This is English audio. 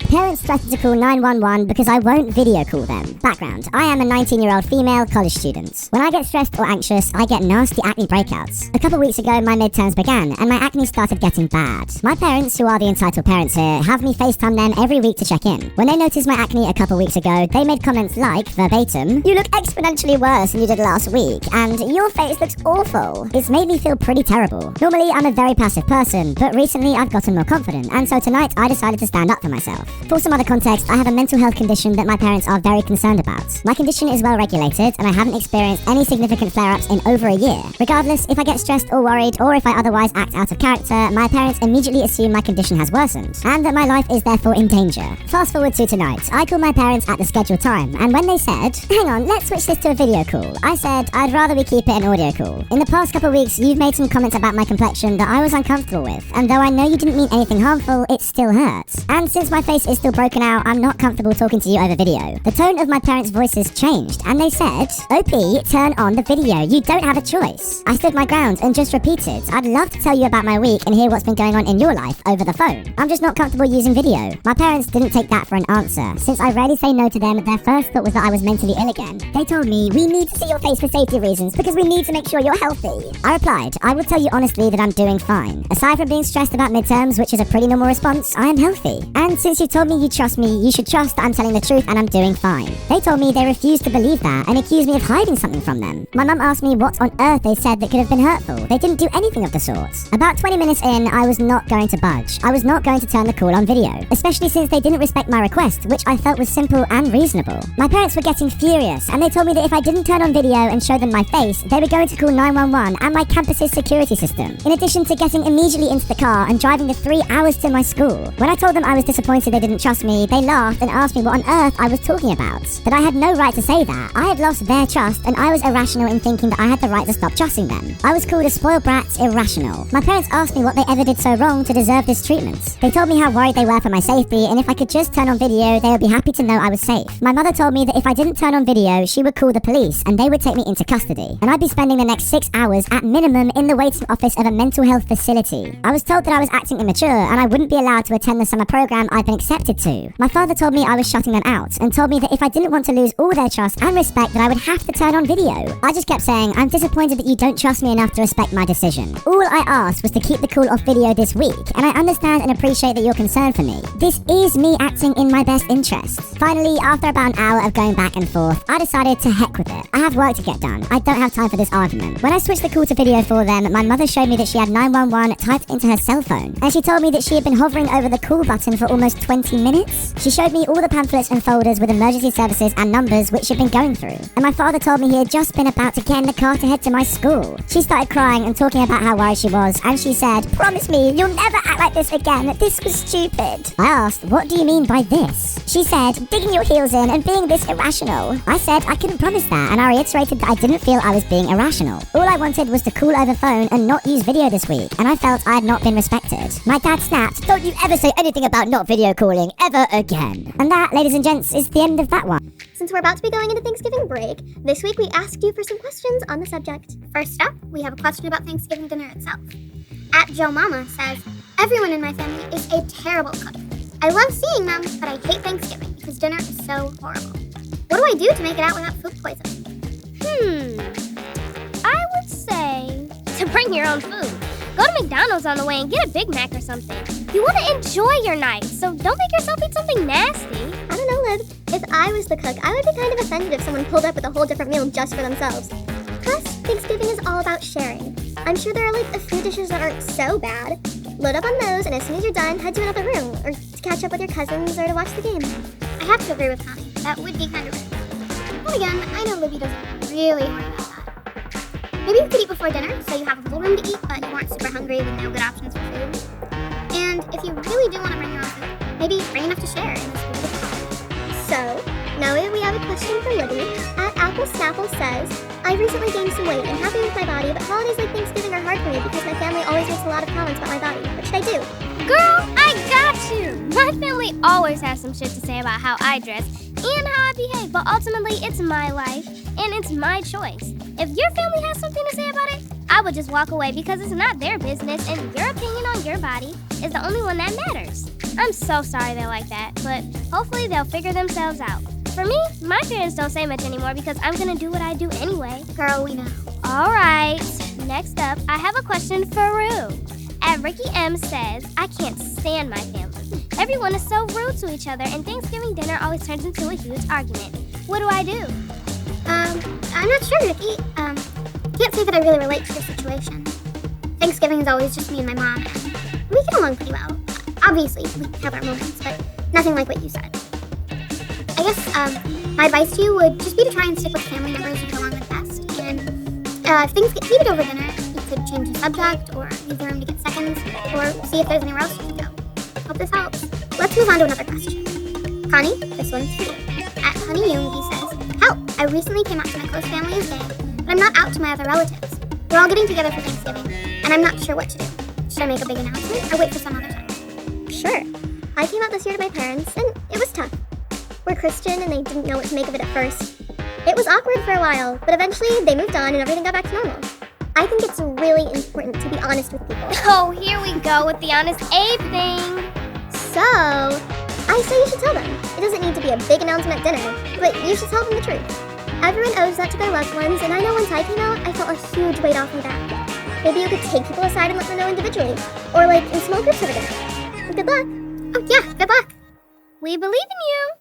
Parents threaten to call 911 because I won't video call them. Background: I am a 19-year-old female college student. When I get stressed or anxious, I get nasty acne breakouts. A couple weeks ago, my midterms began, and my acne started getting bad. My parents, who are the entitled parents here, have me FaceTime them every week to check in. When they noticed my acne a couple weeks ago, they made comments like, verbatim, "You look exponentially worse than you did last week, and your face looks awful." It's made me feel pretty terrible. Normally, I'm a very passive person, but recently I've gotten more confident, and so tonight I decided to stand up for myself. For some other context, I have a mental health condition that my parents are very concerned about. My condition is well regulated, and I haven't experienced any significant flare-ups in over a year. Regardless, if I get stressed or worried, or if I otherwise act out of character, my parents immediately assume my condition has worsened, and that my life is therefore in danger. Fast forward to tonight. I called my parents at the scheduled time, and when they said, "Hang on, let's switch this to a video call," I said, "I'd rather we keep it an audio call. In the past couple weeks, you've made some comments about my complexion that I was uncomfortable with, and though I know you didn't mean anything harmful, it still hurts. And since my face is still broken out, I'm not comfortable talking to you over video." The tone of my parents' voices changed, and they said, "OP, turn on the video. You don't have a choice." I stood my ground and just repeated, "I'd love to tell you about my week and hear what's been going on in your life over the phone. I'm just not comfortable using video." My parents didn't take that for an answer. Since I rarely say no to them, their first thought was that I was mentally ill again. They told me, "We need to see your face for safety reasons because we need to make sure you're healthy." I replied, "I will tell you honestly that I'm doing fine. Aside from being stressed about midterms, which is a pretty normal response, I am healthy. And since you told me you trust me, you should trust that I'm telling the truth and I'm doing fine." They told me they refused to believe that and accused me of hiding something from them. My mum asked me what on earth they said that could have been hurtful. They didn't do anything of the sort. About 20 minutes in, I was not going to budge. I was not going to turn the call on video, especially since they didn't respect my request, which I felt was simple and reasonable. My parents were getting furious, and they told me that if I didn't turn on video and show them my face, they were going to call 911 and my campus's security system, in addition to getting immediately into the car and driving the 3 hours to my school. When I told them I was disappointed they didn't trust me, they laughed and asked me what on earth I was talking about. That I had no right to say that. I had lost their trust, and I was irrational in thinking that I had the right to stop trusting them. I was called a spoiled brat, irrational. My parents asked me what they ever did so wrong to deserve this treatment. They told me how worried they were for my safety, and if I could just turn on video, they would be happy to know I was safe. My mother told me that if I didn't turn on video, she would call the police, and they would take me into custody, and I'd be spending the next 6 hours at minimum in the waiting office of a mental health facility. I was told that I was acting immature, and I wouldn't be allowed to attend the summer program I'd been accepted to. My father told me I was shutting them out, and told me that if I didn't want to lose all their trust and respect, that I would have to turn on video. I just kept saying, "I'm disappointed that you don't trust me enough to respect my decision. All I asked was to keep the call off video this week, and I understand and appreciate that you're concerned for me. This is me acting in my best interests." Finally, after about an hour of going back and forth, I decided to heck with it. I have work to get done. I don't have time for this argument. When I switched the call to video for them, my mother showed me that she had 911 typed into her cell phone, and she told me that she had been hovering over the call button for almost 20 minutes. She showed me all the pamphlets and folders with emergency services and numbers which she'd been going through. And my father told me he had just been about to get in the car to head to my school. She started crying and talking about how worried she was, and she said, "Promise me you'll never act like this again. This was stupid." I asked, "What do you mean by this?" She said, "Digging your heels in and being this irrational." I said I couldn't promise that, and I reiterated that I didn't feel I was being irrational. All I wanted was to call over phone and not use video this week, and I felt I had not been respected. My dad snapped, "Don't you ever say anything about not video calling ever again." And that, ladies and gents, is the end of that one. Since we're about to be going into Thanksgiving break, this week we asked you for some questions on the subject. First up, we have a question about Thanksgiving dinner itself. @Joe Mama says, "Everyone in my family is a terrible cook. I love seeing them, but I hate Thanksgiving because dinner is so horrible. What do I do to make it out without food poisoning?" I would say to bring your own food. Go to McDonald's on the way and get a Big Mac or something. You want to enjoy your night, so don't make yourself eat something nasty. I don't know, Liv. If I was the cook, I would be kind of offended if someone pulled up with a whole different meal just for themselves. Plus, Thanksgiving is all about sharing. I'm sure there are like a few dishes that aren't so bad. Load up on those, and as soon as you're done, head to another room, or to catch up with your cousins, or to watch the game. I have to agree with Connie. That would be kind of rude. Then again, I know Libby doesn't really worry about that. Maybe you could eat before dinner, so you have a full room to eat, but you aren't super hungry with no good options for food. And if you really do want to bring your own food, maybe bring enough to share in the spirit of the holiday. So, now that we have a question for Libby, @AppleSnapple says, "I recently gained some weight and happy with my body, but holidays like Thanksgiving are hard for me because my family always makes a lot of comments about my body. What should I do?" Girl, I got you. My family always has some shit to say about how I dress and how I behave, but ultimately it's my life and it's my choice. If your family has something to say about it, I would just walk away because it's not their business and your opinion on your body is the only one that matters. I'm so sorry they're like that, but hopefully they'll figure themselves out. For me, my parents don't say much anymore because I'm gonna do what I do anyway. Girl, we know. All right, next up, I have a question for Rue. At Ricky M says, I can't stand my family. Everyone is so rude to each other, and Thanksgiving dinner always turns into a huge argument. What do I do? I'm not sure, Ricky. Can't say that I really relate to your situation. Thanksgiving is always just me and my mom, and we get along pretty well. Obviously, we have our moments, but nothing like what you said. I guess, my advice to you would just be to try and stick with family members you get along with best, and if things get heated over dinner, you could change the subject, or leave the room to get seconds, or see if there's anywhere else you can go. Hope this helps. Let's move on to another question. Connie, this one's for you. At Honey Young, he says, help! I recently came out to my close family as gay, but I'm not out to my other relatives. We're all getting together for Thanksgiving, and I'm not sure what to do. Should I make a big announcement, or wait for some other time? Sure. I came out this year to my parents, and it was tough. We're Christian, and they didn't know what to make of it at first. It was awkward for a while, but eventually they moved on and everything got back to normal. I think it's really important to be honest with people. Oh, here we go with the Honest Abe thing. So, I say you should tell them. It doesn't need to be a big announcement at dinner, but you should tell them the truth. Everyone owes that to their loved ones, and I know once I came out, I felt a huge weight off my back. Maybe you could take people aside and let them know individually, or like in small groups over dinner. Good luck. Oh yeah, good luck. We believe in you.